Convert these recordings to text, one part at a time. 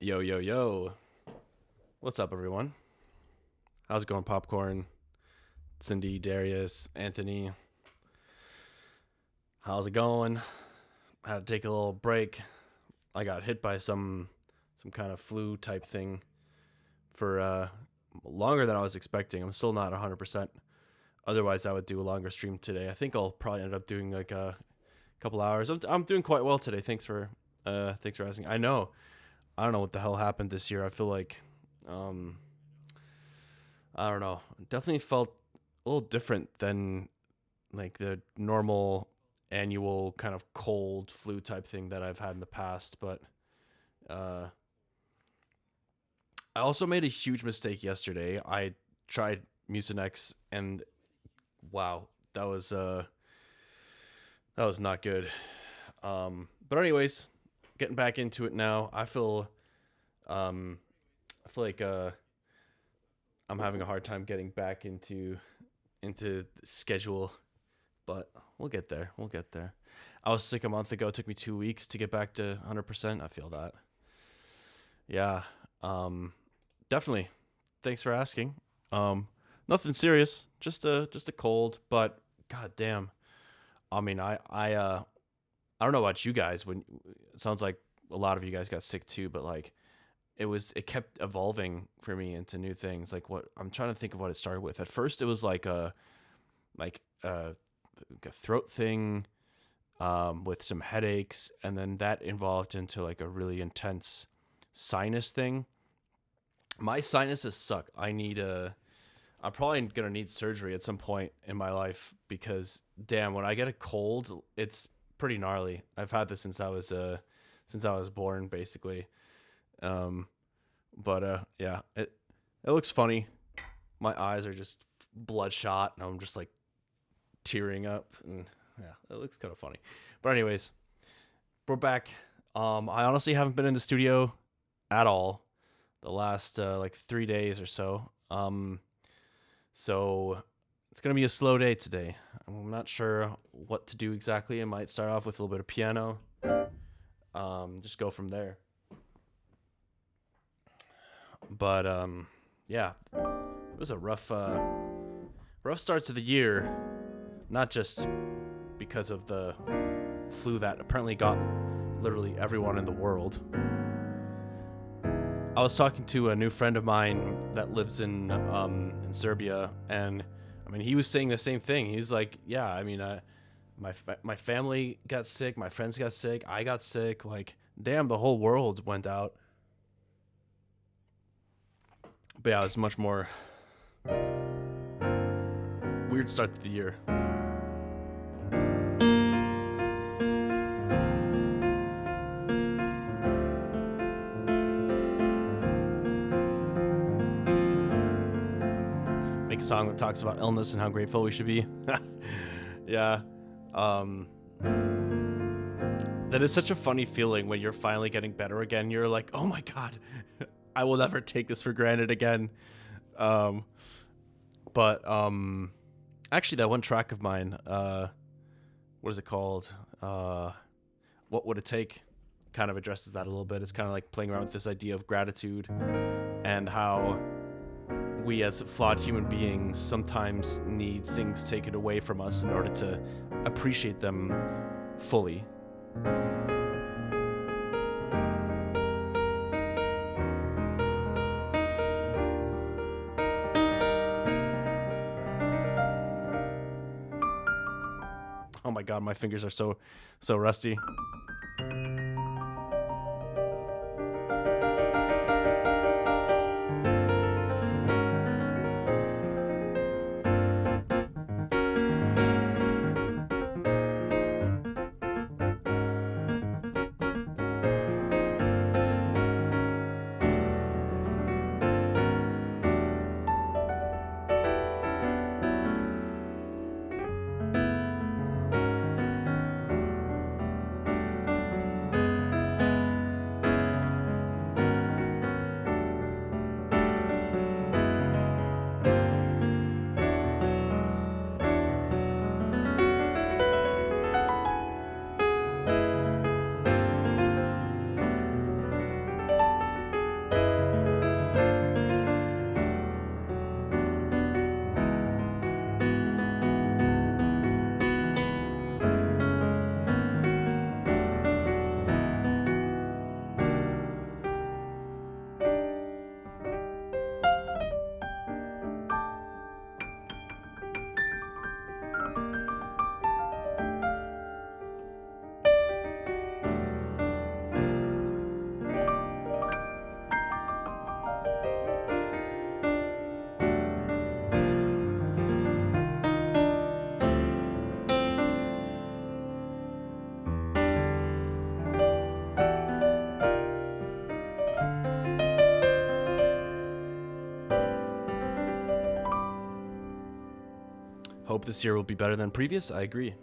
Yo, yo, yo. What's up, everyone? How's it going, Popcorn? Cindy, Darius, Anthony. How's it going? I had to take a little break. I got hit by some kind of flu type thing for longer than I was expecting. I'm still not 100%. Otherwise, I would do a longer stream today. I think I'll probably end up doing like a couple hours. I'm doing quite well today. Thanks for asking. I don't know what the hell happened this year. I feel like um I don't know. Definitely felt a little different than like the normal annual kind of cold flu type thing that I've had in the past. But uh, I also made a huge mistake yesterday. I tried Mucinex, and wow, that was not good. But anyways, getting back into it now. I feel like I'm having a hard time getting back into the schedule, but we'll get there. We'll get there. I was sick a month ago. It took me 2 weeks to get back to 100%. I feel that. Yeah. Definitely. Thanks for asking. Nothing serious. Just a cold, but god damn. I mean, I don't know about you guys. When it sounds like a lot of you guys got sick too, but like it kept evolving for me into new things. Like what I'm trying to think of what it started with. At first, it was like a throat thing, with some headaches, and then that evolved into like a really intense sinus thing. My sinuses suck. I'm probably gonna need surgery at some point in my life because damn, when I get a cold, it's pretty gnarly. I've had this since I was born, basically. Um, but yeah, it looks funny. My eyes are just bloodshot, and I'm just like tearing up, and yeah, it looks kind of funny. But anyways, we're back. I honestly haven't been in the studio at all the last like 3 days or so. So it's gonna be a slow day today. I'm not sure what to do exactly. I might start off with a little bit of piano. Just go from there. But yeah, it was a rough start to the year. Not just because of the flu that apparently got literally everyone in the world. I was talking to a new friend of mine that lives in Serbia, and I mean he was saying the same thing. He's like, yeah, I mean, my family got sick, my friends got sick, I got sick. Like, damn, the whole world went out. But yeah, it's much more weird start to the year. Make a song that talks about illness and how grateful we should be. Yeah. Um, that is such a funny feeling when you're finally getting better again. You're like, oh my God, I will never take this for granted again. Um, but actually, that one track of mine, what is it called? What would it take? Kind of addresses that a little bit. It's kind of like playing around with this idea of gratitude and how we as flawed human beings sometimes need things taken away from us in order to appreciate them fully. Oh my god, my fingers are so rusty. Hope this year will be better than previous. I agree.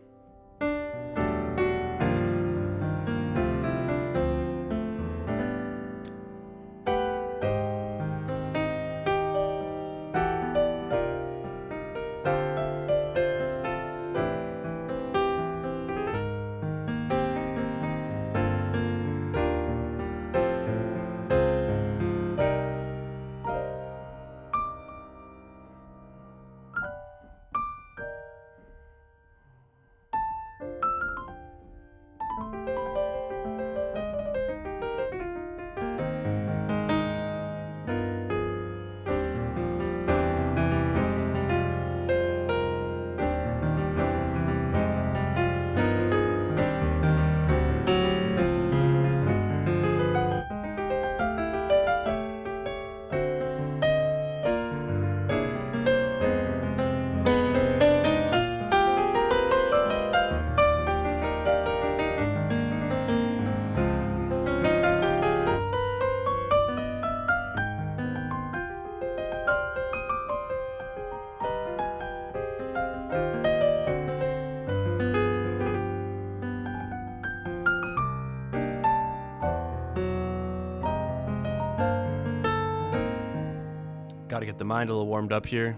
Gotta get the mind a little warmed up here.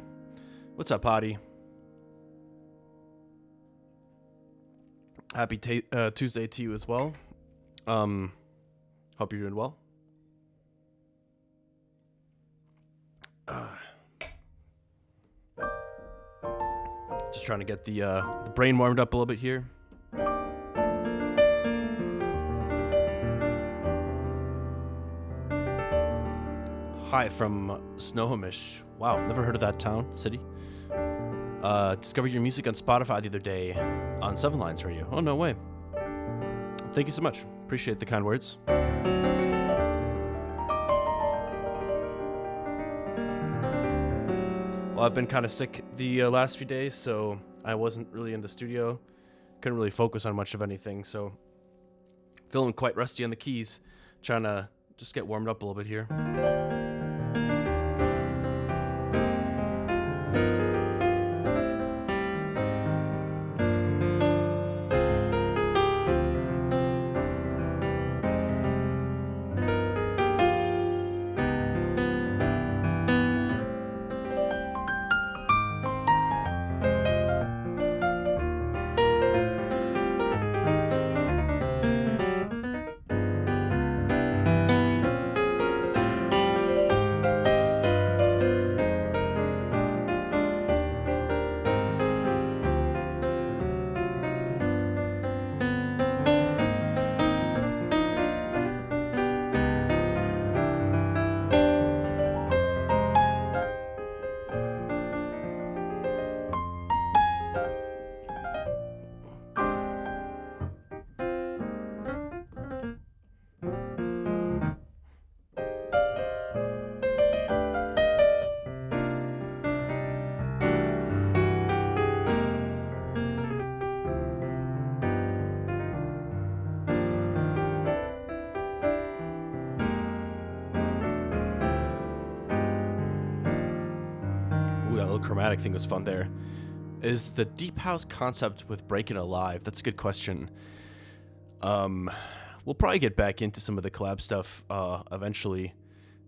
What's up, Potty? Happy Tuesday to you as well. Hope you're doing well. Just trying to get the brain warmed up a little bit here. Hi from Snohomish. Wow, never heard of that town, city. Discovered your music on Spotify the other day on Seven Lines Radio. Oh, no way. Thank you so much. Appreciate the kind words. Well, I've been kind of sick the last few days, so I wasn't really in the studio. Couldn't really focus on much of anything, so feeling quite rusty on the keys. Trying to just get warmed up a little bit here. Chromatic thing was fun there. Is the deep house concept with Breaking alive? That's a good question. We'll probably get back into some of the collab stuff eventually.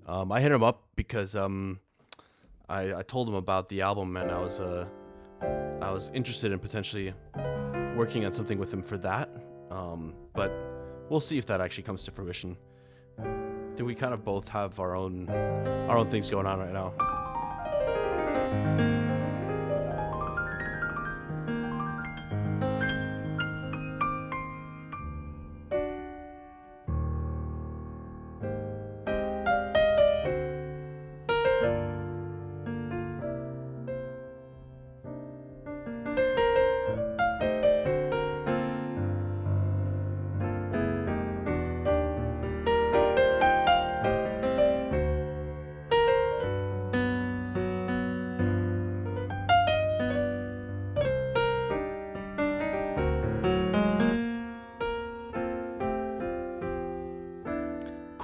I hit him up because I told him about the album, and I was interested in potentially working on something with him for that. But we'll see if that actually comes to fruition. I think we kind of both have our own things going on right now.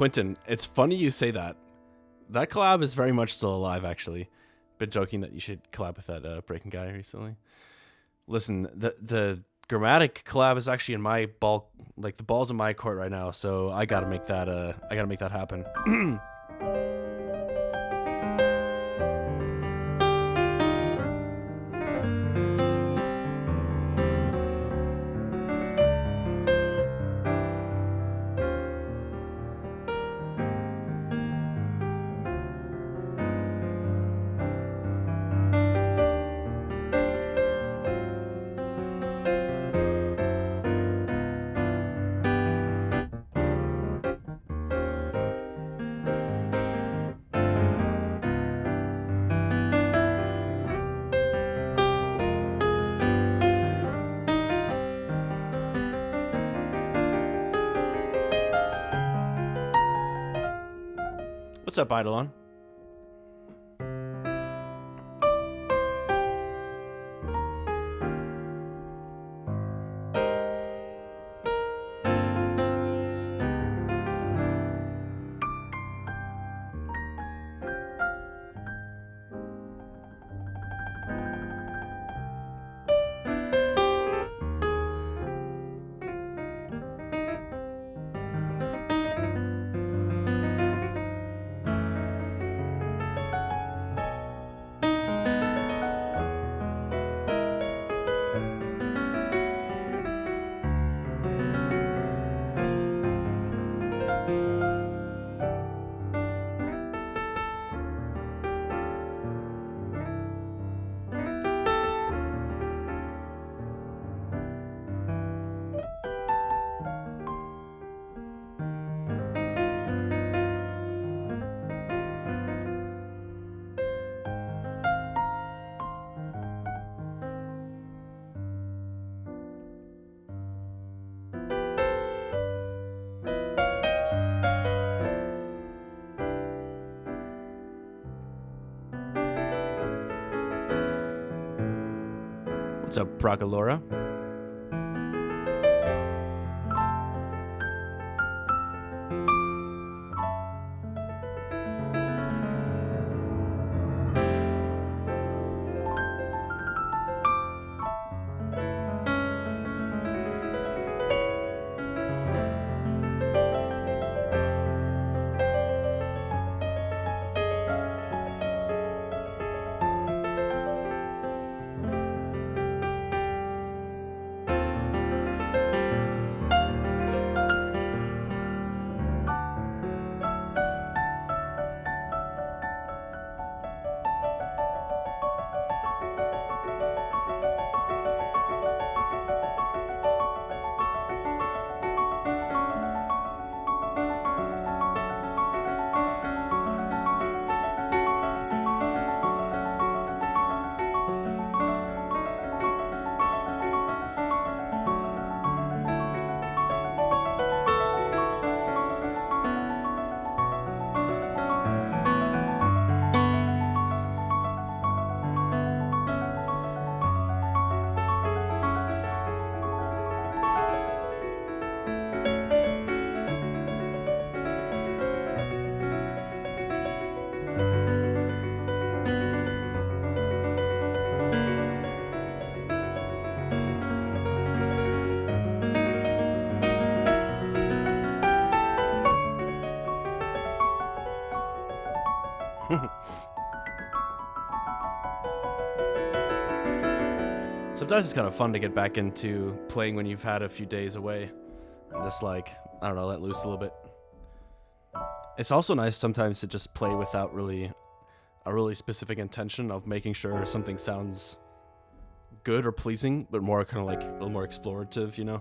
Quentin, it's funny you say that. That collab is very much still alive, actually. Been joking that you should collab with that Breaking guy recently. Listen, the Grammatic collab is actually in my ball, like the ball's in my court right now. So I gotta make that. I gotta make that happen. What's up, Eidolon? What's up, Bragalora? Sometimes it's kind of fun to get back into playing when you've had a few days away and just like, I don't know, let loose a little bit. It's also nice sometimes to just play without really a really specific intention of making sure something sounds good or pleasing, but more kind of like a little more explorative, you know?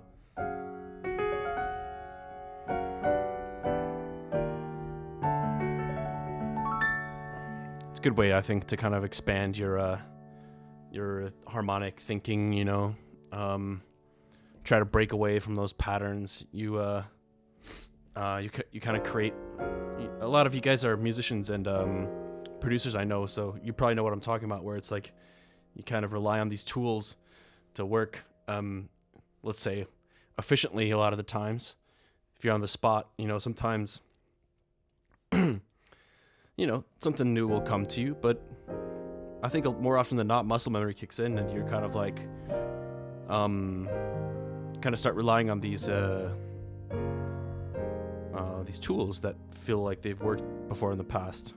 It's a good way, I think, to kind of expand your harmonic thinking, you know, try to break away from those patterns. You kind of create. A lot of you guys are musicians and producers, I know, so you probably know what I'm talking about. Where it's like you kind of rely on these tools to work, let's say, efficiently. A lot of the times, if you're on the spot, you know, sometimes, you know, something new will come to you, but I think more often than not, muscle memory kicks in, and you're kind of like, kind of start relying on these tools that feel like they've worked before in the past.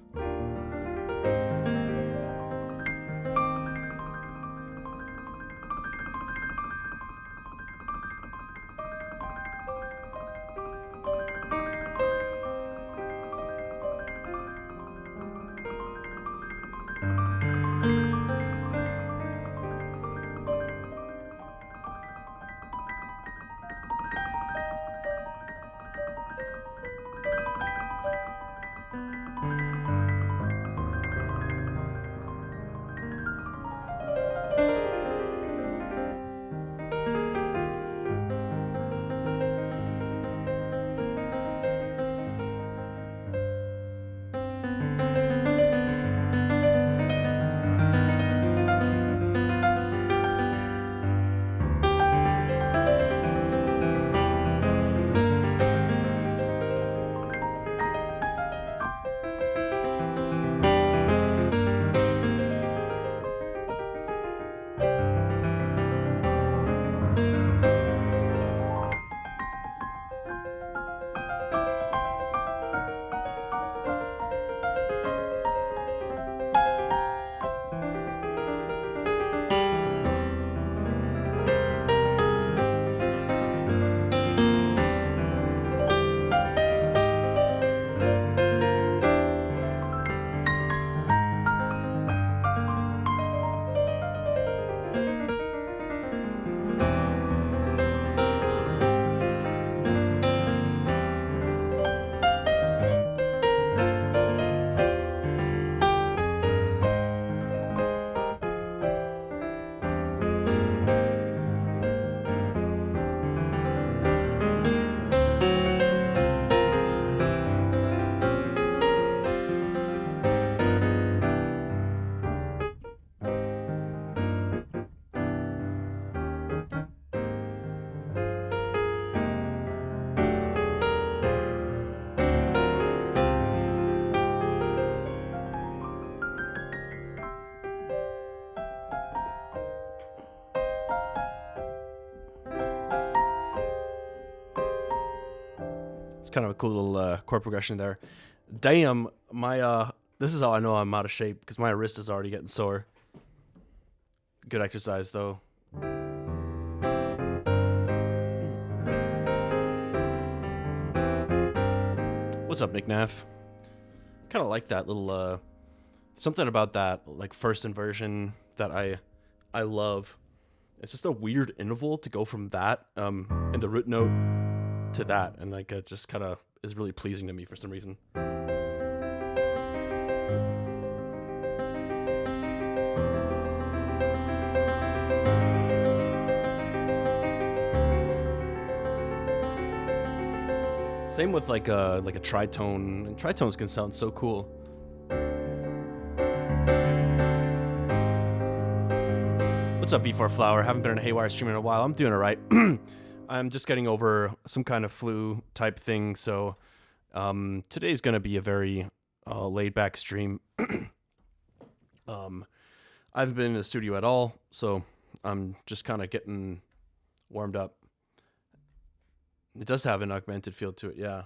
Kind of a cool little chord progression there. Damn, my this is how I know I'm out of shape, because my wrist is already getting sore. Good exercise though. What's up, McNaff? Kind of like that little something about that like first inversion that I love. It's just a weird interval to go from that in the root note to that, and like it just kind of is really pleasing to me for some reason. Same with like a tritone. And tritones can sound so cool. What's up, V4 Flower? Haven't been in a Haywyre stream in a while. I'm doing alright. I'm just getting over some kind of flu type thing, so today's gonna be a very laid back stream. I haven't been in the studio at all, so I'm just kind of getting warmed up. It does have an augmented feel to it, yeah.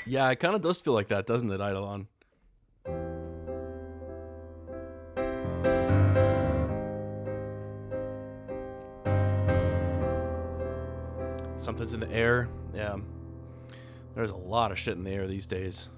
Yeah, it kind of does feel like that, doesn't it, Eidolon? Something's in the air. Yeah. There's a lot of shit in the air these days.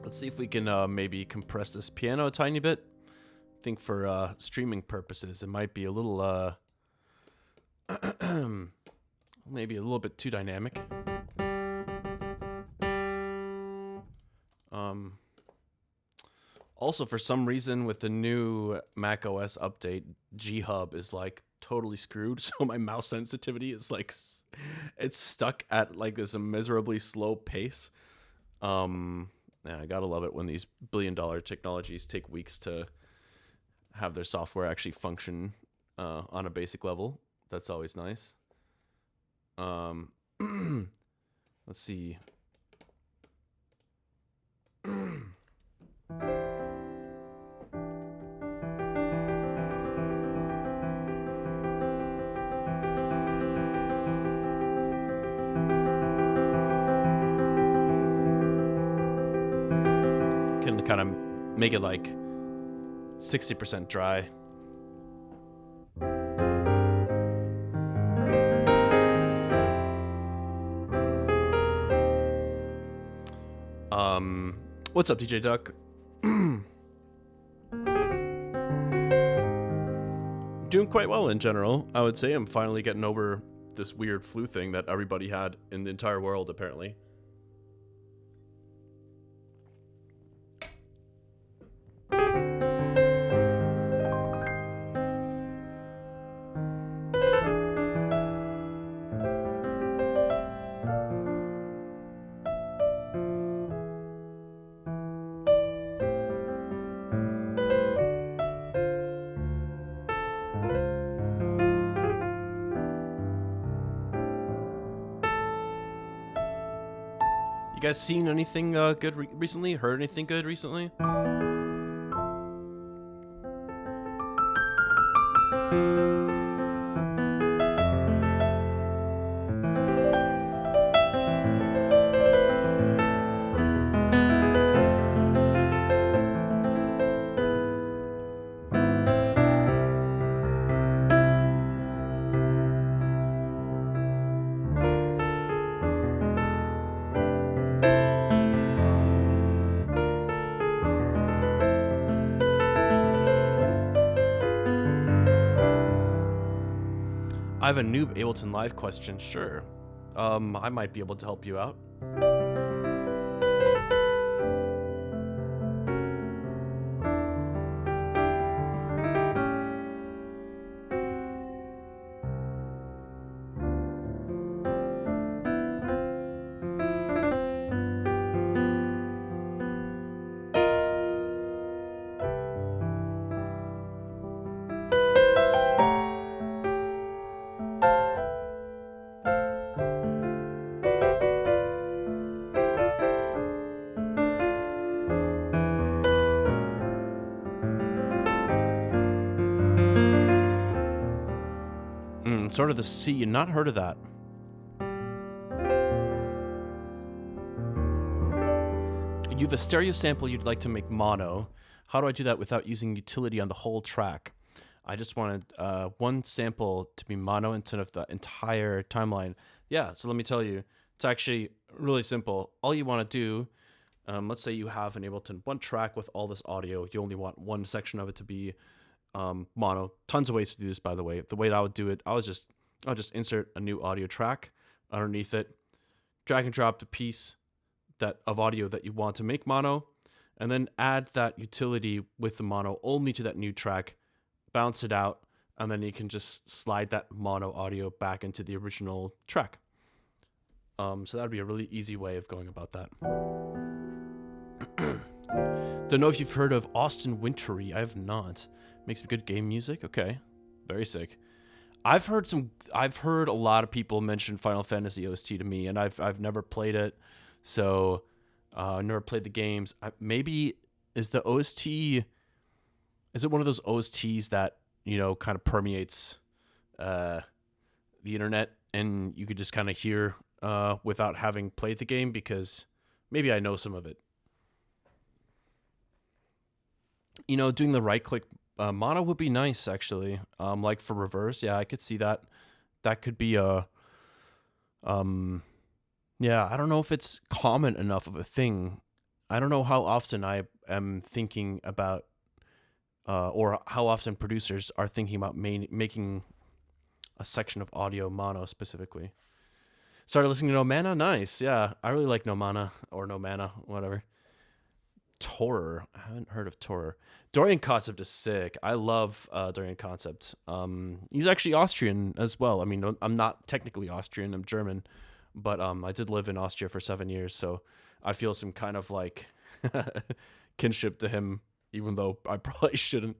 Let's see if we can maybe compress this piano a tiny bit. I think for streaming purposes, it might be a little, maybe a little bit too dynamic. Also, for some reason, with the new Mac OS update, G Hub is like totally screwed. So my mouse sensitivity is like, it's stuck at like this miserably slow pace. Yeah, I gotta love it when these billion-dollar technologies take weeks to have their software actually function on a basic level. That's always nice. Let's see. Can kind of make it like 60% dry. What's up, DJ Duck? Doing quite well in general. I would say I'm finally getting over this weird flu thing that everybody had in the entire world, apparently. You guys seen anything good recently? Heard anything good recently? I have a noob Ableton Live question. Sure. I might be able to help you out. Sort of the C. Not heard of that. You have a stereo sample you'd like to make mono. How do I do that without using utility on the whole track? I just wanted one sample to be mono instead of the entire timeline. Yeah, so let me tell you. It's actually really simple. All you want to do, let's say you have an Ableton one track with all this audio. You only want one section of it to be mono. Tons of ways to do this, by the way. The way that I would do it, I'll just insert a new audio track underneath it, drag and drop the piece of audio that you want to make mono, and then add that utility with the mono only to that new track, bounce it out, and then you can just slide that mono audio back into the original track. So that would be a really easy way of going about that. Don't know if you've heard of Austin Wintory. I have not. Makes good game music. Okay, very sick. I've heard a lot of people mention Final Fantasy OST to me, and I've never played it, so never played the games. Maybe is the OST? Is it one of those OSTs that kind of permeates the internet, and you could just kind of hear without having played the game? Because maybe I know some of it. Doing the right click mono would be nice, actually. Like for reverse, yeah, I could see that. That could be a, yeah, I don't know if it's common enough of a thing. I don't know how often I am thinking about, or how often producers are thinking about making a section of audio mono specifically. Started listening to No Mana, nice, yeah. I really like No Mana, or No Mana, whatever. Torer. I haven't heard of Torer. Dorian Concept is sick. I love Dorian Concept. He's actually Austrian as well. I mean, I'm not technically Austrian. I'm German, but I did live in Austria for 7 years, so I feel some kind of like kinship to him, even though I probably shouldn't.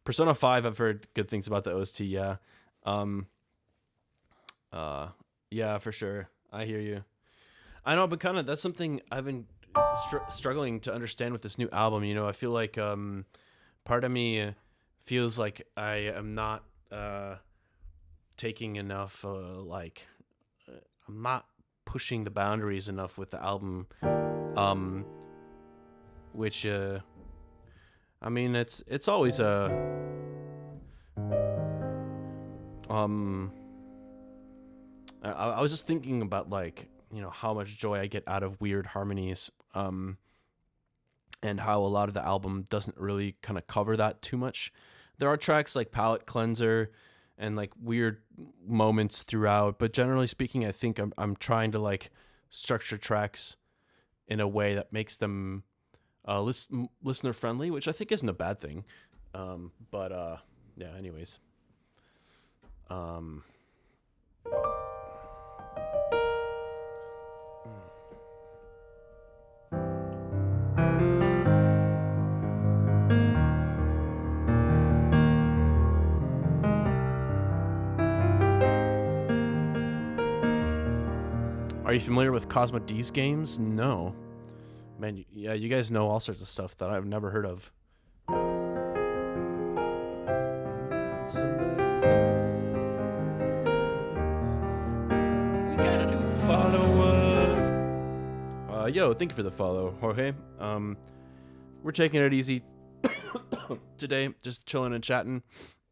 Persona 5, I've heard good things about the OST. Yeah. Yeah, for sure. I hear you. I know, but kind of that's something I've been struggling to understand with this new album. I feel like part of me feels like I am not taking enough I'm not pushing the boundaries enough with the album, which I mean it's always I was just thinking about how much joy I get out of weird harmonies, and how a lot of the album doesn't really kind of cover that too much. There are tracks like Palette Cleanser and like weird moments throughout, but generally speaking, I think I'm trying to like structure tracks in a way that makes them listener friendly, which I think isn't a bad thing. But yeah, anyways. Are you familiar with Cosmo D's games? No. Man, yeah, you guys know all sorts of stuff that I've never heard of. We got a new follower. Yo, thank you for the follow, Jorge. We're taking it easy today, just chilling and chatting.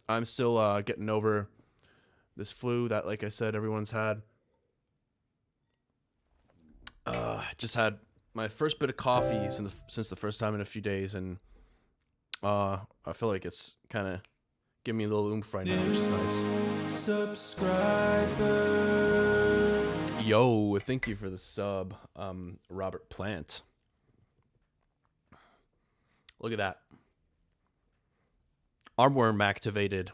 I'm still getting over this flu that, like I said, everyone's had. Just had my first bit of coffee since the first time in a few days, and I feel like it's kind of giving me a little oomph right now, which is nice. Subscriber. Yo, thank you for the sub, Robert Plant. Look at that. Armworm activated.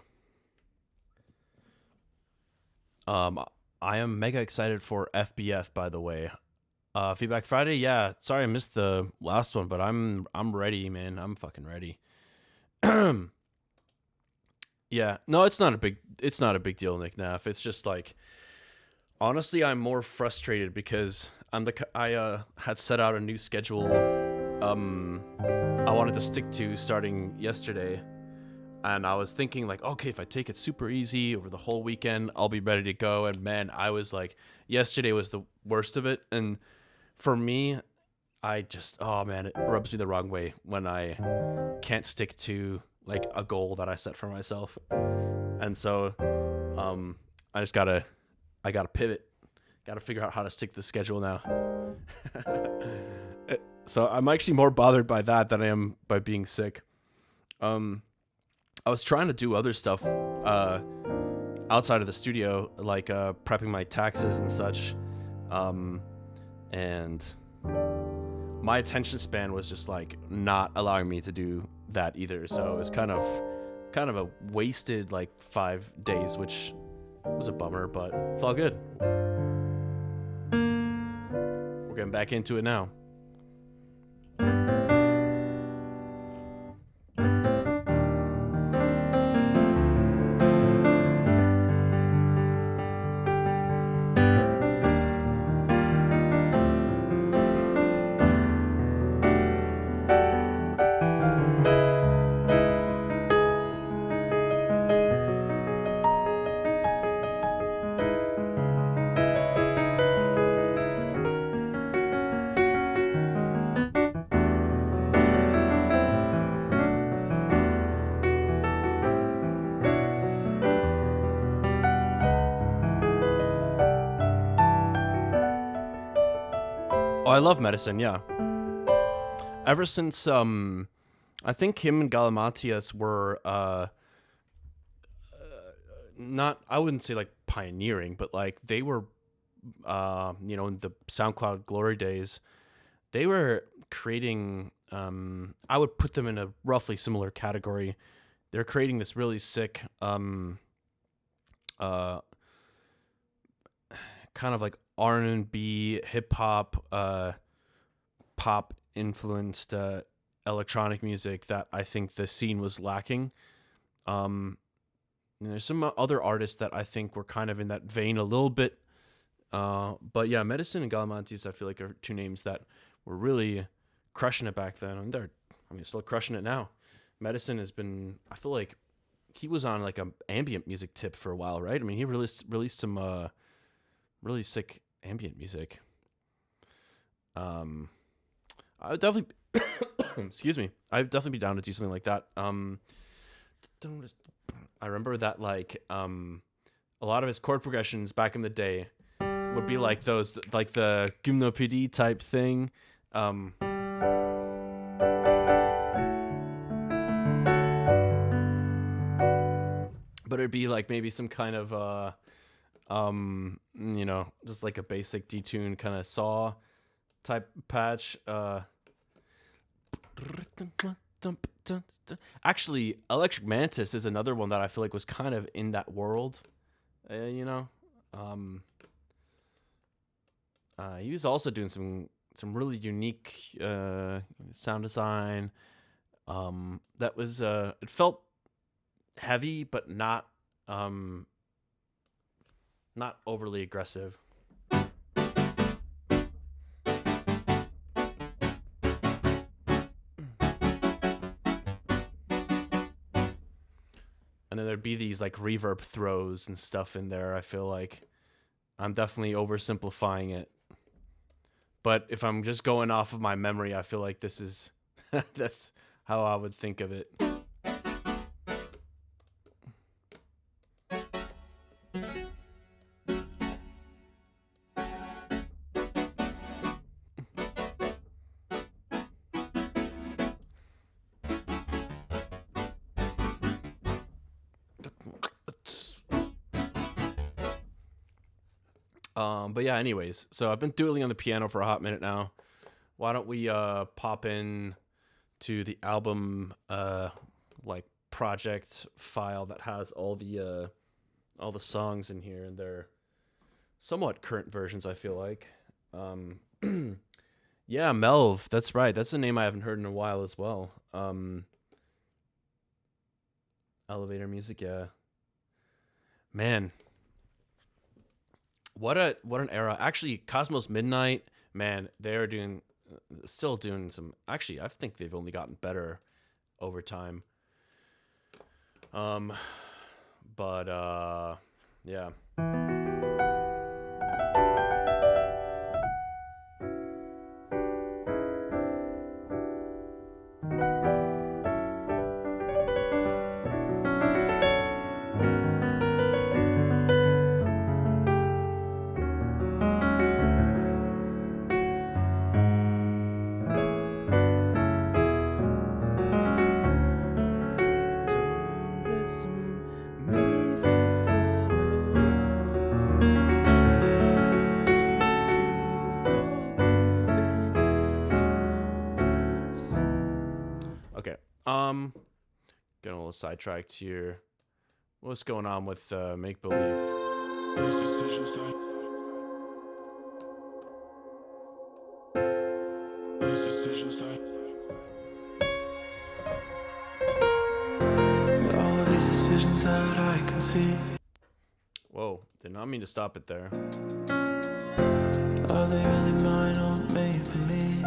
I am mega excited for FBF, by the way. Feedback Friday, yeah. Sorry I missed the last one, but I'm ready, man. I'm fucking ready. Yeah, no, it's not a big deal, Nick Naff. It's just like, honestly, I'm more frustrated because I had set out a new schedule I wanted to stick to starting yesterday, and I was thinking like, okay, if I take it super easy over the whole weekend, I'll be ready to go. And man, I was like, yesterday was the worst of it, and for me, oh man, it rubs me the wrong way when I can't stick to like a goal that I set for myself. And so I gotta pivot. Gotta figure out how to stick to the schedule now. So I'm actually more bothered by that than I am by being sick. I was trying to do other stuff outside of the studio, like prepping my taxes and such. And my attention span was just like not allowing me to do that either. So it was kind of a wasted like 5 days, which was a bummer, but it's all good. We're getting back into it now. Oh, I love Medicine, yeah. Ever since I think him and Galimatias were not, I wouldn't say like pioneering, but like they were in the SoundCloud glory days, they were creating I would put them in a roughly similar category. They're creating this really sick, kind of like R&B, hip hop, pop influenced electronic music that I think the scene was lacking. And there's some other artists that I think were kind of in that vein a little bit. But yeah, Medicine and Galamantes, I feel like are two names that were really crushing it back then. And still crushing it now. Medicine has been, I feel like he was on like a ambient music tip for a while, right? I mean, he released some really sick ambient music. I would definitely, excuse me, I'd definitely be down to do something like that. I remember that like a lot of his chord progressions back in the day would be like those, like the Gymnopédie type thing. But it'd be like maybe some kind of just like a basic detune kind of saw type patch. Actually, Electric Mantis is another one that I feel like was kind of in that world. He was also doing some really unique sound design. That was it felt heavy, but not overly aggressive. And then there'd be these like reverb throws and stuff in there. I feel like I'm definitely oversimplifying it. But if I'm just going off of my memory, I feel like this is that's how I would think of it. But yeah, anyways, so I've been doodling on the piano for a hot minute now. Why don't we pop in to the album like project file that has all the songs in here, and they're somewhat current versions, I feel like. Yeah, Melv, that's right. That's a name I haven't heard in a while as well. Elevator Music, yeah. Man. What an era. Actually, Cosmos Midnight, man, they're still doing some, actually, I think they've only gotten better over time. Yeah. Getting a little sidetracked here. What's going on with Make Believe? These decisions all of these decisions that I can see. Whoa, did not mean to stop it there. Are they really mine or made for me?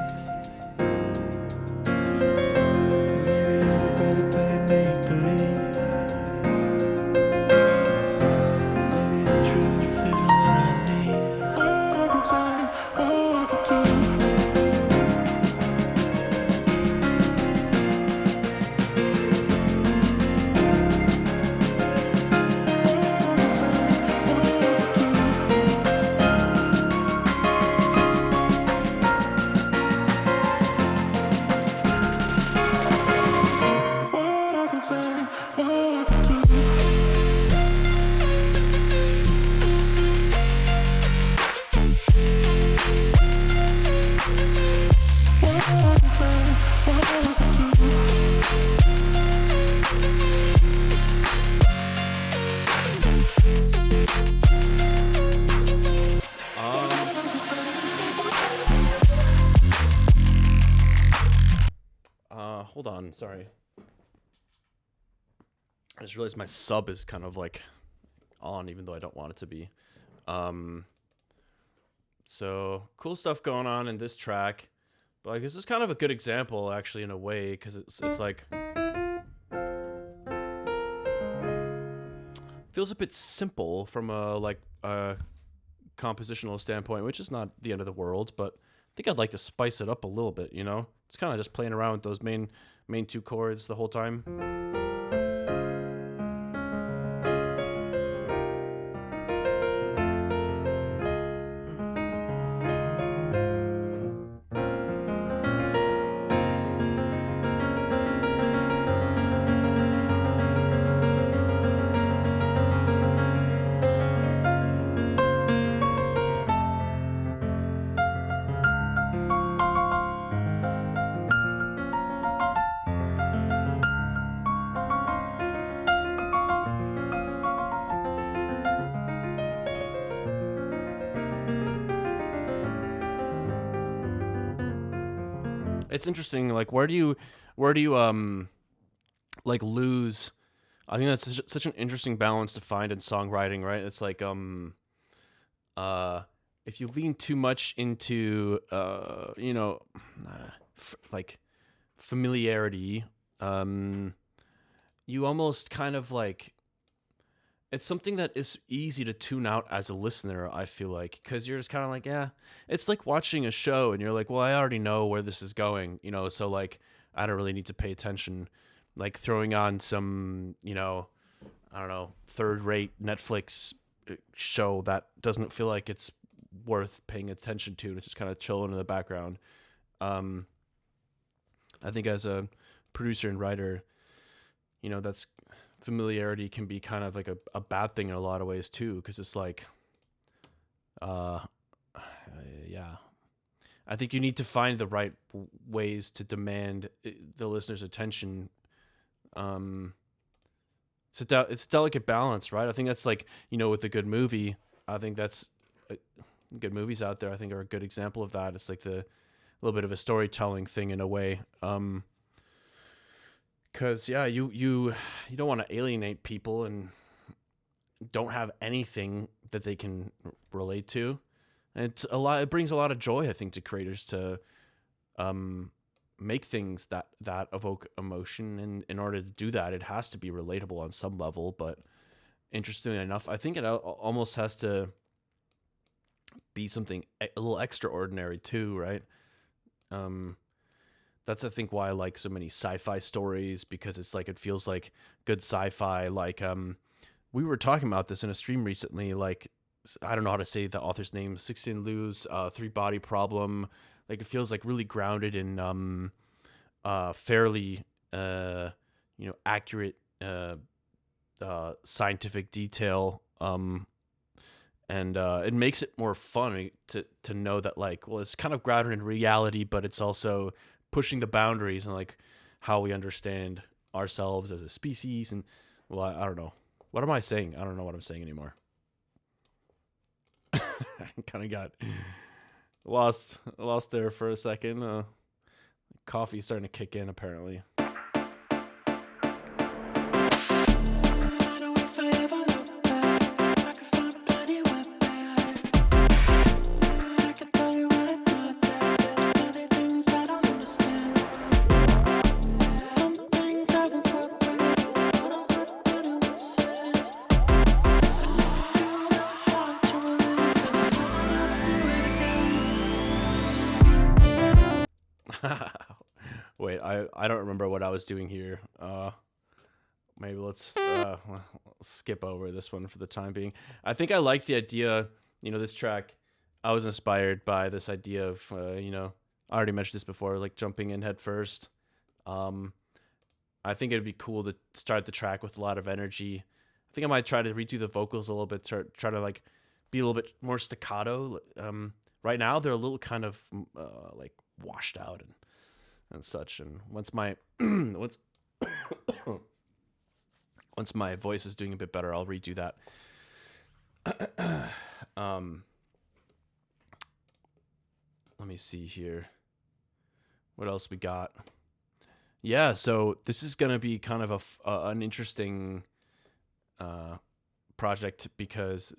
hold on, sorry. I just realized my sub is kind of like on, even though I don't want it to be. So cool stuff going on in this track, but like this is kind of a good example, actually, in a way, because it's like feels a bit simple from a like a compositional standpoint, which is not the end of the world, but I think I'd like to spice it up a little bit. You know, it's kind of just playing around with those main two chords the whole time. It's interesting. Like, where do you like lose? I think that's such an interesting balance to find in songwriting, right? It's like uh, if you lean too much into like familiarity, you almost kind of like it's something that is easy to tune out as a listener, I feel like, because you're just kind of like, yeah, it's like watching a show and you're like, well, I already know where this is going, so like, I don't really need to pay attention. Like throwing on some, I don't know, third rate Netflix show that doesn't feel like it's worth paying attention to. And it's just kind of chilling in the background. I think as a producer and writer, that's familiarity can be kind of like a bad thing in a lot of ways too, because it's like yeah, I think you need to find the right ways to demand the listener's attention. It's delicate balance, right? I think that's like, with a good movie, I think that's good movies out there I think are a good example of that. It's like the little bit of a storytelling thing in a way. Because yeah, you don't want to alienate people and don't have anything that they can relate to. And it brings a lot of joy, I think, to creators to make things that evoke emotion. And in order to do that, it has to be relatable on some level. But interestingly enough, I think it almost has to be something a little extraordinary too, right? That's, I think, why I like so many sci-fi stories, because it's like, it feels like good sci-fi. Like, we were talking about this in a stream recently, like, I don't know how to say the author's name, 16 Liu's Three Body Problem. Like, it feels like really grounded in fairly accurate scientific detail. And it makes it more fun to know that, like, well, it's kind of grounded in reality, but it's also pushing the boundaries and like how we understand ourselves as a species. And well, I don't know. What am I saying? I don't know what I'm saying anymore. I kind of got lost there for a second. Coffee's starting to kick in, apparently. Wait, I don't remember what I was doing here. Maybe let's skip over this one for the time being. I think I like the idea, this track. I was inspired by this idea of, I already mentioned this before, like jumping in head first. I think it'd be cool to start the track with a lot of energy. I think I might try to redo the vocals a little bit, try to like be a little bit more staccato. Right now they're a little kind of like washed out and such. And once my once my voice is doing a bit better, I'll redo that. Let me see here. What else we got? Yeah, so this is gonna be kind of an interesting project because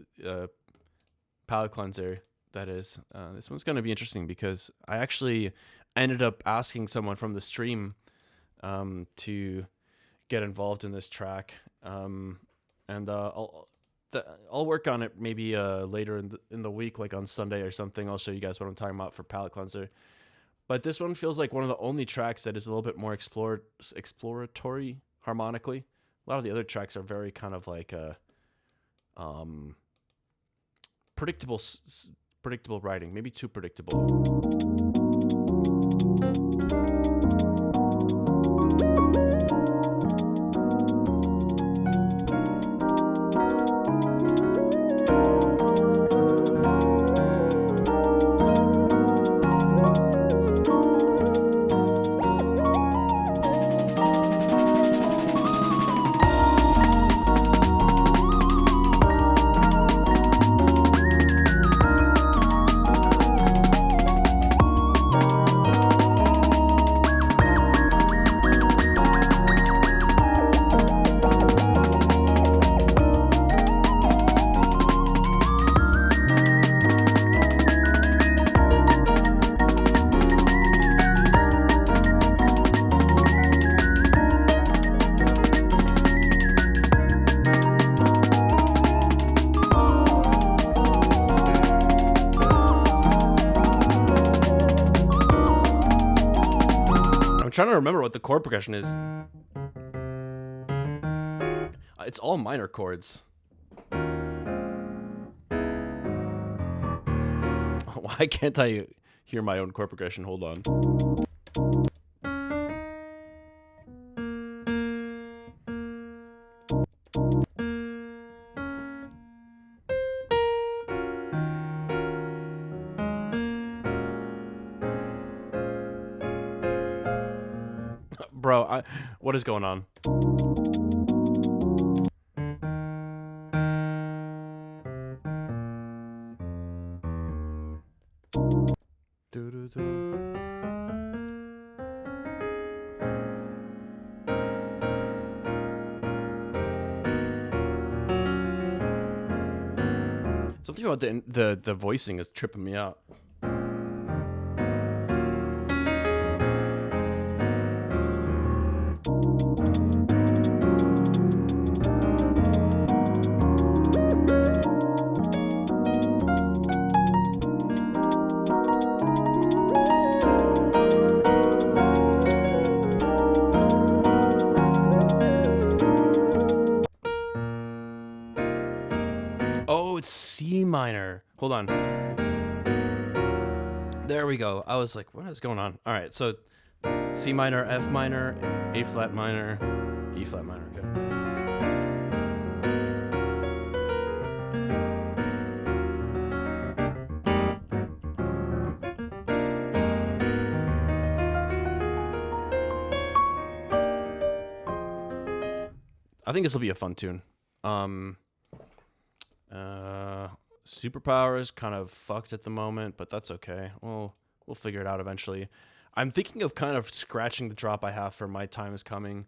palette cleanser. That is, this one's gonna be interesting because I actually ended up asking someone from the stream to get involved in this track, and I'll work on it maybe later in the week, like on Sunday or something. I'll show you guys what I'm talking about for palette cleanser. But this one feels like one of the only tracks that is a little bit more exploratory harmonically. A lot of the other tracks are very kind of like predictable predictable writing, maybe too predictable. I'm trying to remember what the chord progression is. It's all minor chords. Why can't I hear my own chord progression? Hold on. Bro, what is going on? Something about the voicing is tripping me out. Oh, it's C minor. Hold on. There we go. I was like, what is going on? All right, so C minor, F minor, A flat minor, E flat minor. Okay. I think this will be a fun tune. Superpower is kind of fucked at the moment, but that's okay. We'll figure it out eventually. I'm thinking of kind of scratching the drop I have for My Time Is Coming.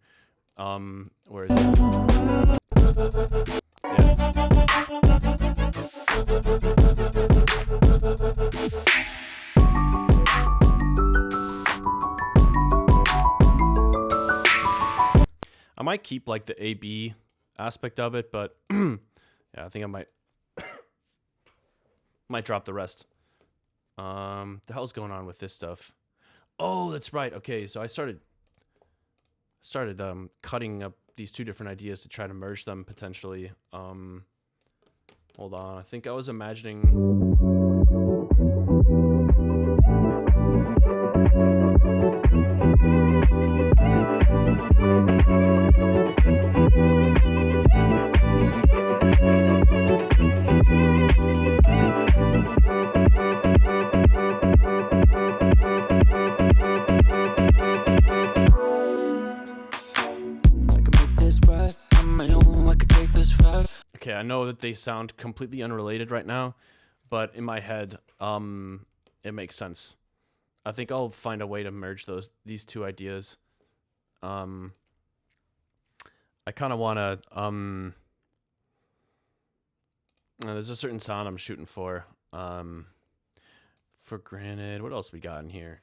Where is it? I might keep like the A-B aspect of it, but yeah, I think I might drop the rest. The hell's going on with this stuff? Oh, that's right. Okay, so I started cutting up these two different ideas to try to merge them potentially. Hold on. I think I was imagining. Okay, I know that they sound completely unrelated right now, but in my head, it makes sense. I think I'll find a way to merge these two ideas. I kind of want to there's a certain sound I'm shooting for granted. What else we got in here?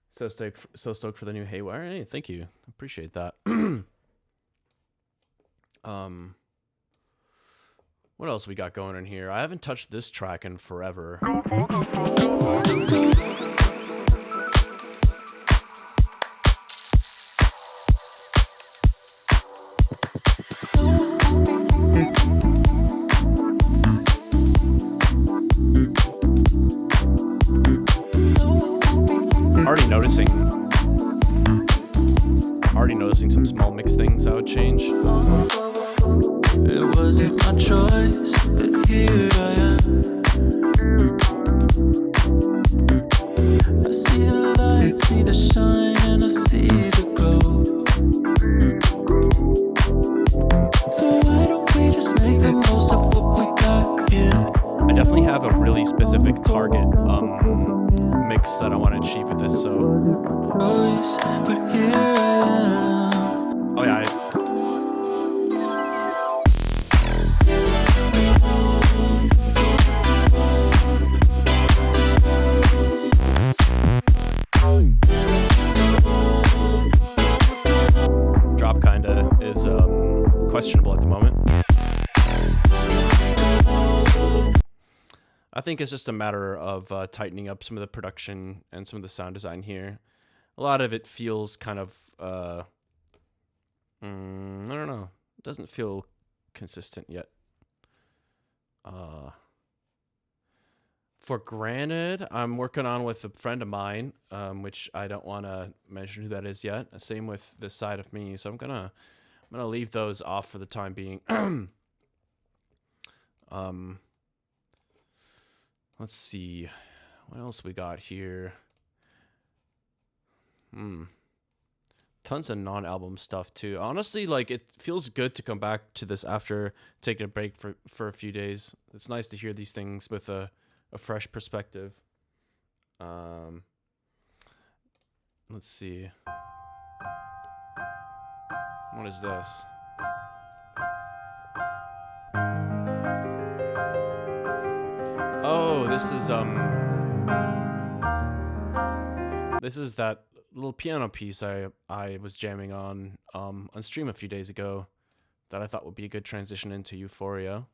So stoked for the new Haywyre. Hey, thank you. Appreciate that. What else we got going in here? I haven't touched this track in forever. Already noticing some small mix things I would change. It wasn't my choice, but here I am. I see the light, see the shine, and I see the glow. So why don't we just make the most of what we got here? I definitely have a really specific target mix that I want to achieve with this, so. But here I am. Oh yeah. Drop kinda is questionable at the moment. I think it's just a matter of tightening up some of the production and some of the sound design here. A lot of it feels kind of, I don't know. It doesn't feel consistent yet. For granted, I'm working on with a friend of mine, which I don't want to mention who that is yet. Same with this side of me, so I'm gonna leave those off for the time being. Let's see, what else we got here. Tons of non-album stuff too. Honestly, like, it feels good to come back to this after taking a break for a few days. It's nice to hear these things with a fresh perspective. Let's see. What is this? Oh, this is that little piano piece I was jamming on stream a few days ago that I thought would be a good transition into Euphoria.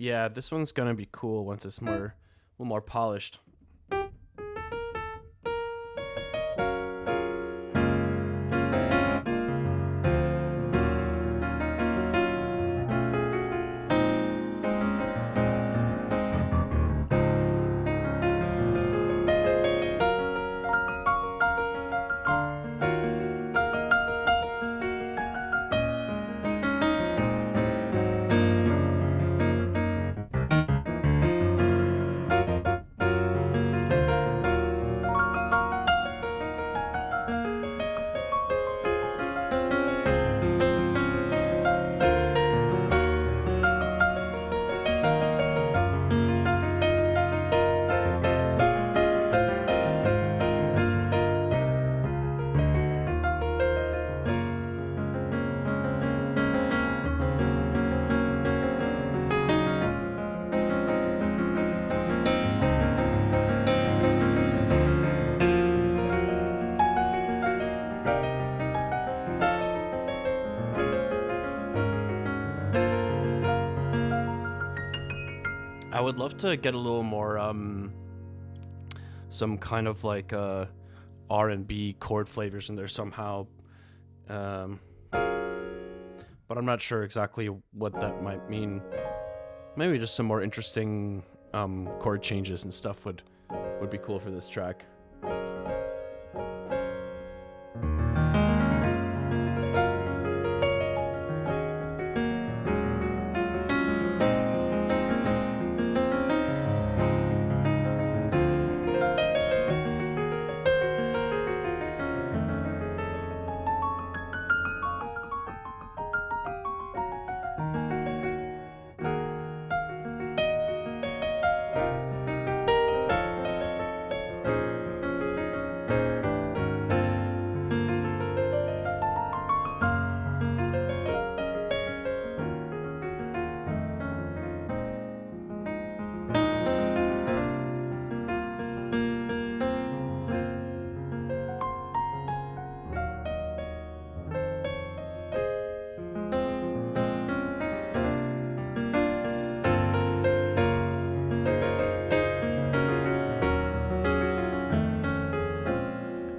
Yeah, this one's gonna be cool once it's a little more polished. I would love to get a little more some kind of like R&B chord flavors in there somehow. but I'm not sure exactly what that might mean. Maybe just some more interesting chord changes and stuff would be cool for this track.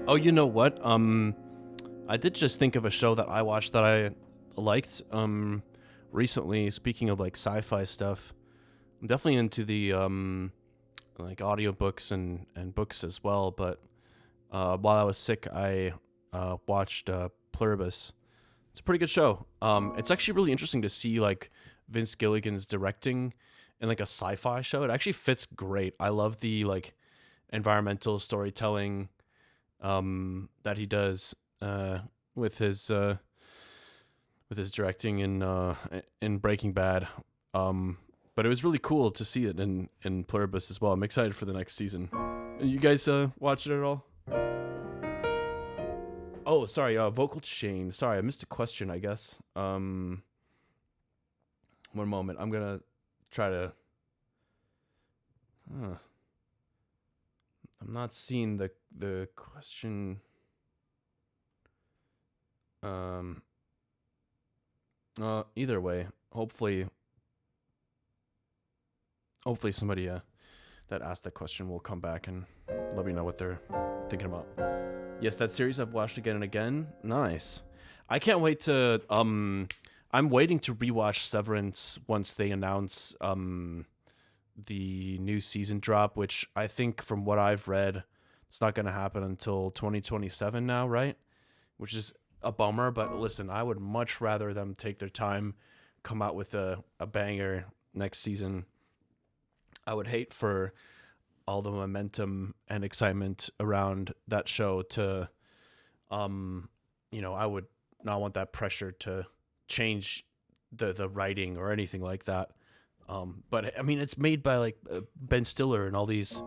Oh, you know what? I did just think of a show that I watched that I liked recently. Speaking of like sci-fi stuff, I'm definitely into the like audiobooks and books as well. But while I was sick, I watched Pluribus. It's a pretty good show. It's actually really interesting to see like Vince Gilligan's directing in like a sci-fi show. It actually fits great. I love the like environmental storytelling that he does with his directing in Breaking Bad. But it was really cool to see it in Pluribus as well. I'm excited for the next season. You guys watch it at all? Oh, sorry, vocal chain. Sorry, I missed a question, I guess. One moment. I'm gonna try to I'm not seeing the question. Either way, hopefully somebody that asked that question will come back and let me know what they're thinking about. Yes, that series I've watched again and again. Nice. I can't wait to I'm waiting to rewatch Severance once they announce the new season drop, which I think from what I've read, it's not going to happen until 2027 now, right? Which is a bummer, but listen, I would much rather them take their time, come out with a banger next season. I would hate for all the momentum and excitement around that show to, I would not want that pressure to change the writing or anything like that. But I mean, it's made by like Ben Stiller and all these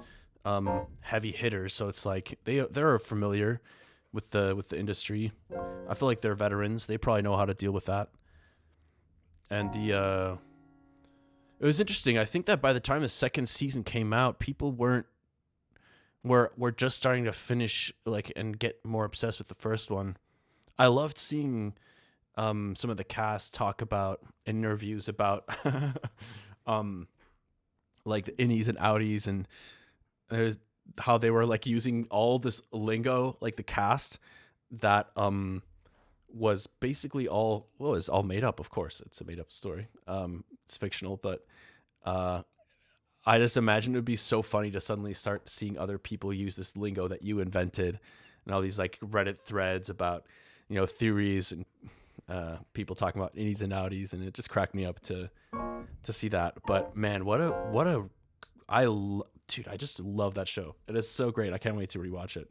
heavy hitters, so it's like they're familiar with the industry. I feel like they're veterans. They probably know how to deal with that. And it was interesting. I think that by the time the second season came out, people were just starting to finish like and get more obsessed with the first one. I loved seeing some of the cast talk about in interviews about like the innies and outies, and there's how they were like using all this lingo, like the cast that was basically all made up. Of course, it's a made up story. It's fictional, but I just imagine it would be so funny to suddenly start seeing other people use this lingo that you invented, and all these like Reddit threads about theories and people talking about innies and outies, and it just cracked me up to see that. But man, dude, I just love that show. It is so great. I can't wait to rewatch it.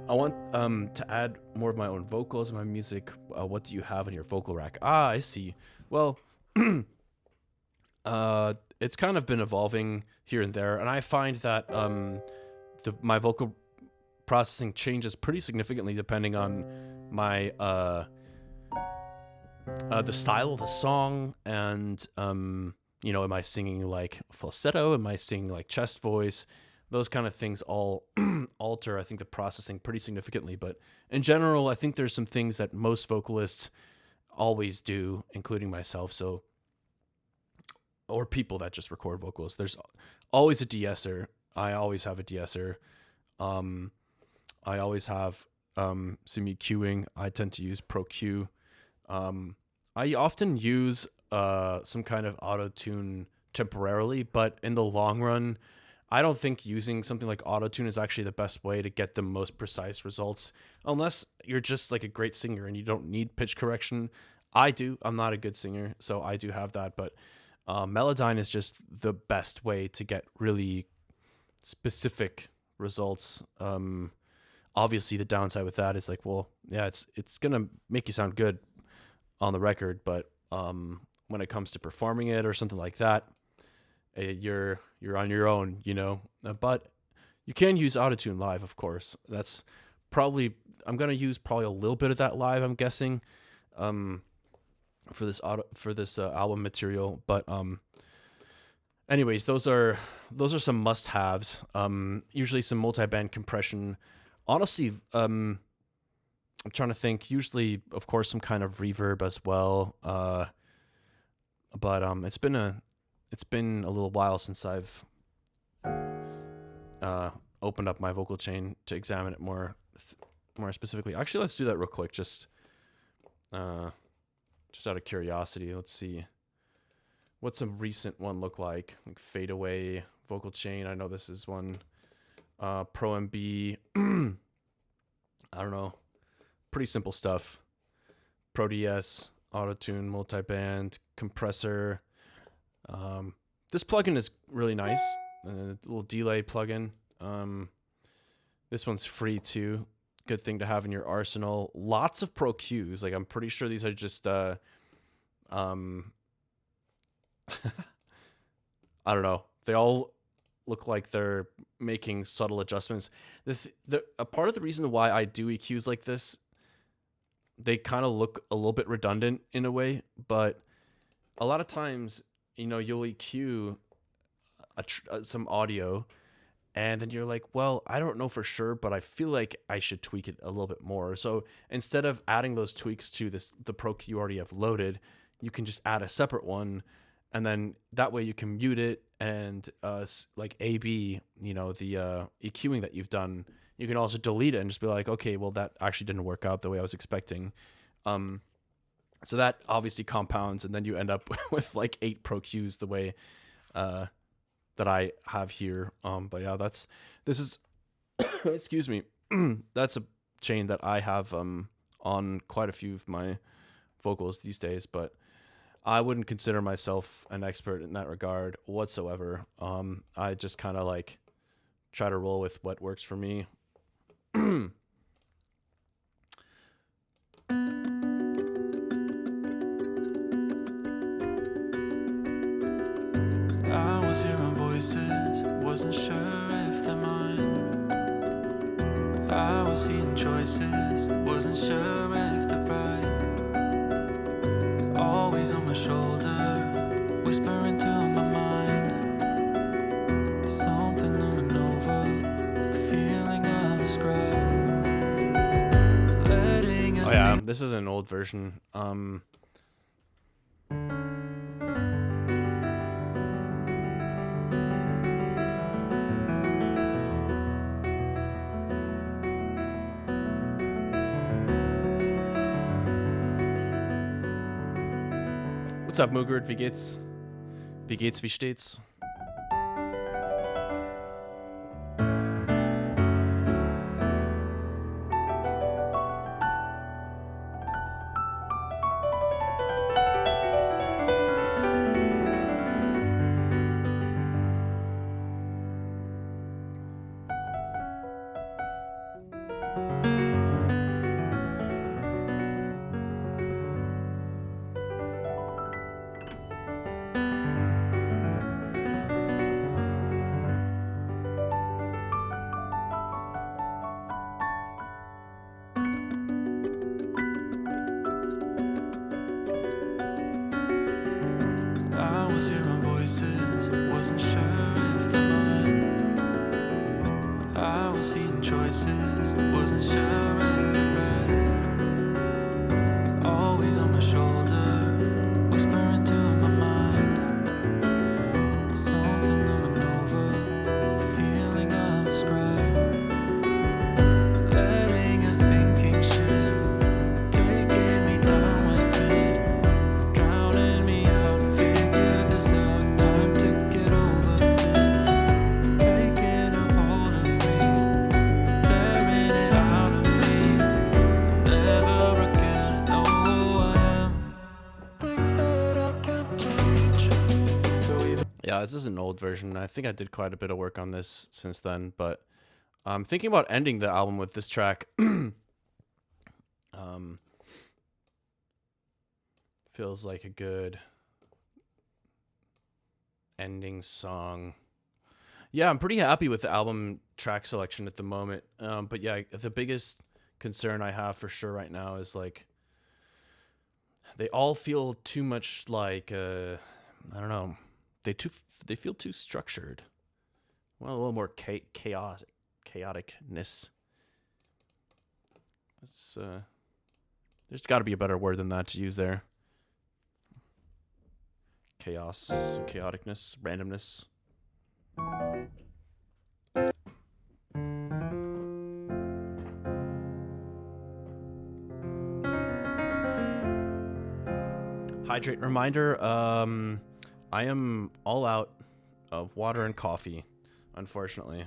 I want to add more of my own vocals in my music. What do you have in your vocal rack? I see. Well, it's kind of been evolving here and there, and I find that my vocal processing changes pretty significantly depending on my the style of the song, and am I singing like falsetto? Am I singing like chest voice? Those kind of things all alter, I think, the processing pretty significantly. But in general, I think there's some things that most vocalists always do, including myself. Or people that just record vocals. There's always a de-esser I always have a de-esser. I always have some EQing. I tend to use Pro Q. I often use some kind of auto tune temporarily, but in the long run, I don't think using something like auto tune is actually the best way to get the most precise results, unless you're just like a great singer and you don't need pitch correction. I do. I'm not a good singer, so I do have that, but Melodyne is just the best way to get really specific results. Obviously, the downside with that is like, well, yeah, it's gonna make you sound good on the record, but when it comes to performing it or something like that, you're on your own, you know. But you can use autotune live, of course. That's probably I'm gonna use probably a little bit of that live, I'm guessing, for this album material. But anyways, those are some must-haves. Usually some multi-band compression. Honestly, I'm trying to think. Usually, of course, some kind of reverb as well. But it's been a little while since I've opened up my vocal chain to examine it more specifically. Actually, let's do that real quick, just out of curiosity. Let's see, what's a recent one look like fadeaway vocal chain. I know this is one. Pro MB. I don't know. Pretty simple stuff. Pro DS, auto-tune, multi-band, compressor. This plugin is really nice. A little delay plugin. This one's free too. Good thing to have in your arsenal. Lots of Pro Qs. Like, I'm pretty sure these are just I don't know. They all look like they're making subtle adjustments. A part of the reason why I do EQs like this, they kind of look a little bit redundant in a way, but a lot of times, you know, you'll EQ some audio, and then you're like, well, I don't know for sure, but I feel like I should tweak it a little bit more. So instead of adding those tweaks to the Pro Q you already have loaded, you can just add a separate one, and then that way you can mute it and like AB, you know, the EQing that you've done, you can also delete it and just be like, okay, well, that actually didn't work out the way I was expecting. So that obviously compounds, and then you end up with like 8 Pro Qs the way that I have here. But yeah, this is excuse me, that's a chain that I have on quite a few of my vocals these days, but I wouldn't consider myself an expert in that regard whatsoever. I just kind of like try to roll with what works for me. I was hearing voices, wasn't sure if they're mine. I was seeing choices, wasn't sure if they're right. Always on my shoulder, whispering to my mind. Something looming over, a feeling I'll describe. Oh yeah, this is an old version. What's up, Mugert? Wie geht's? Wie geht's? Wie steht's? I was hearing voices, wasn't sure if they're mine. I was seeing choices, wasn't sure if they're right. Always on my shoulder, whispering to my mind. Something looming over, a feeling This is an old version. I think I did quite a bit of work on this since then, but I'm thinking about ending the album with this track. Feels like a good ending song. Yeah, I'm pretty happy with the album track selection at the moment. But yeah, the biggest concern I have for sure right now is like they all feel too much like I don't know. They feel too structured. Well, a little more chaoticness. It's there's got to be a better word than that to use there. Chaos, chaoticness, randomness. Hydrate reminder. I am all out of water and coffee, unfortunately.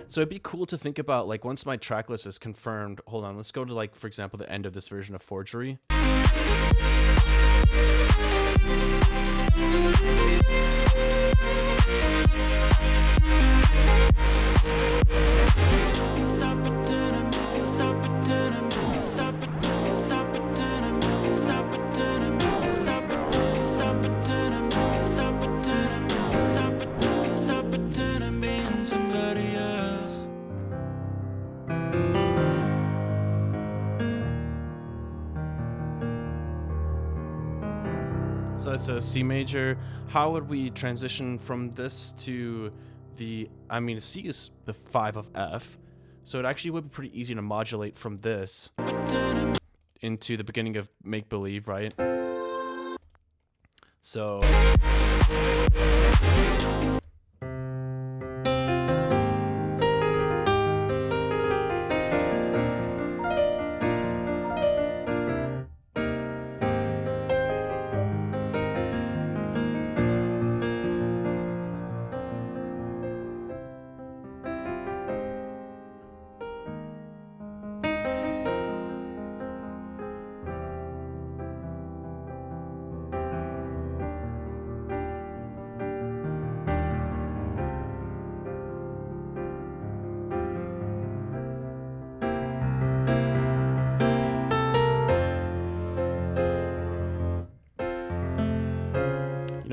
So it'd be cool to think about, like, once my track list is confirmed. Hold on, let's go to, like, for example, the end of this version of Forgery. So it's a C major. How would we transition from this to the, I mean, C is the 5 of F. So it actually would be pretty easy to modulate from this into the beginning of Make Believe, right? So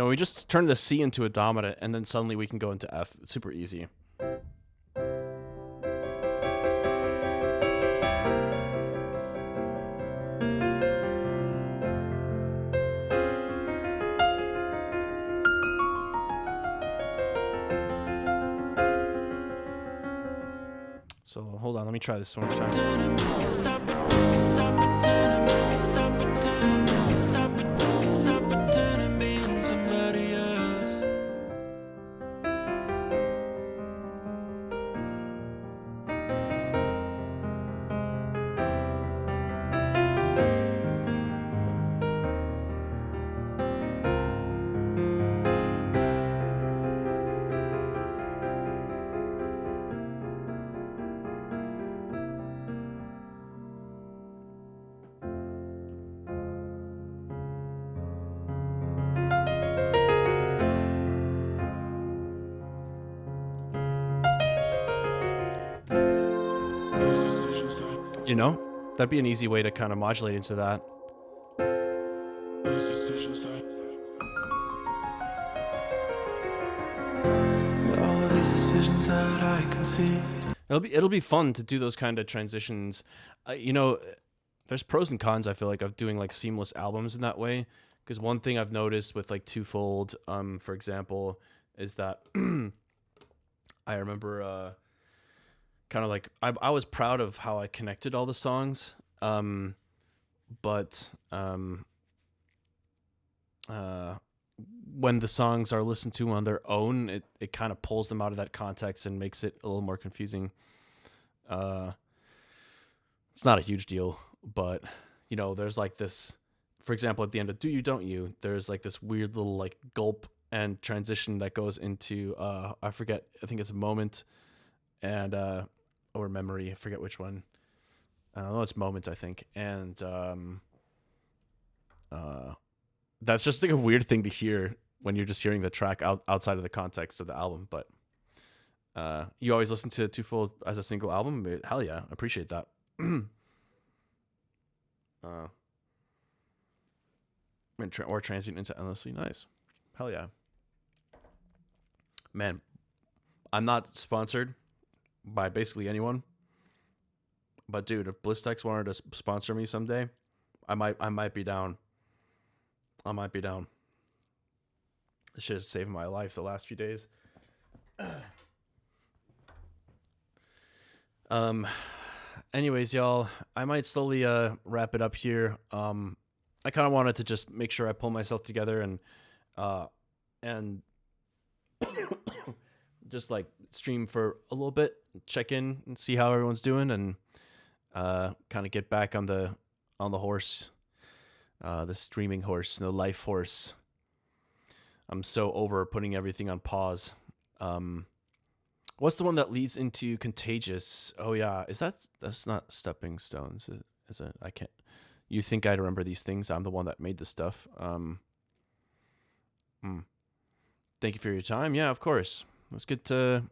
we just turn the C into a dominant, and then suddenly we can go into F. It's super easy. So hold on, let me try this one more time. You know, that'd be an easy way to kind of modulate into that. All of these decisions that I can see. It'll be fun to do those kind of transitions. There's pros and cons, I feel like, of doing like seamless albums in that way. Because one thing I've noticed with like Twofold, for example, is that I remember kind of like I was proud of how I connected all the songs, but when the songs are listened to on their own, it kind of pulls them out of that context and makes it a little more confusing. It's not a huge deal, but there's like this, for example, at the end of Do You Don't You, there's like this weird little like gulp and transition that goes into I forget, I think it's a moment and or memory, I forget which one. I don't know, it's moments, I think. And that's just like a weird thing to hear when you're just hearing the track outside of the context of the album. But you always listen to Twofold as a single album? Hell yeah, I appreciate that. Or transient into endlessly nice. Hell yeah. Man, I'm not sponsored by basically anyone. But dude, if Blistex wanted to sponsor me someday, I might be down. I might be down. This shit is saving my life the last few days. Anyways, y'all, I might slowly wrap it up here. I kind of wanted to just make sure I pull myself together and just like stream for a little bit, check in and see how everyone's doing, and kind of get back on the horse, the streaming horse, the life horse. I'm so over putting everything on pause. What's the one that leads into Contagious? Oh yeah, that's not Stepping Stones, is it? I can't. You think I'd remember these things? I'm the one that made the stuff. Thank you for your time. Yeah, of course. It's good to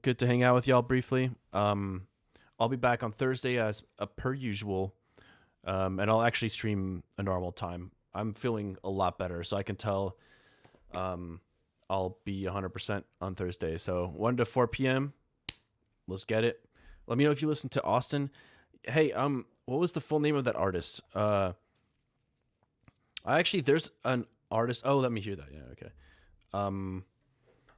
hang out with y'all briefly. I'll be back on Thursday as per usual, and I'll actually stream a normal time. I'm feeling a lot better, so I can tell. I'll be 100% on Thursday. So 1 to 4 p.m. Let's get it. Let me know if you listen to Austin. Hey, what was the full name of that artist? There's an artist. Oh, let me hear that. Yeah, okay.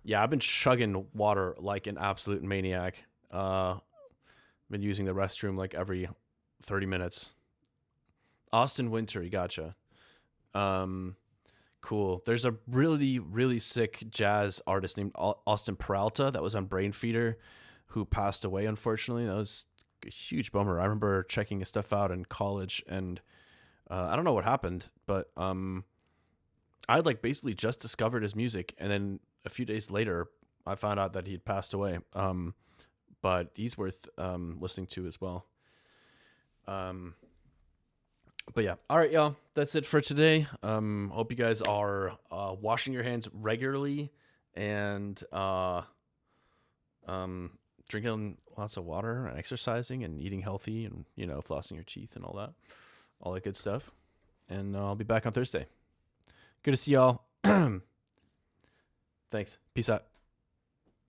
Yeah, I've been chugging water like an absolute maniac. Been using the restroom like every 30 minutes. Austin Wintory, gotcha. Cool. There's a really, really sick jazz artist named Austin Peralta that was on Brain Feeder, who passed away, unfortunately. That was a huge bummer. I remember checking his stuff out in college, and I don't know what happened, but I like basically just discovered his music, and then a few days later, I found out that he'd passed away. But he's worth listening to as well. But yeah, all right, y'all. That's it for today. Hope you guys are washing your hands regularly and drinking lots of water and exercising and eating healthy and flossing your teeth and all that good stuff. And I'll be back on Thursday. Good to see y'all. Thanks. Peace out.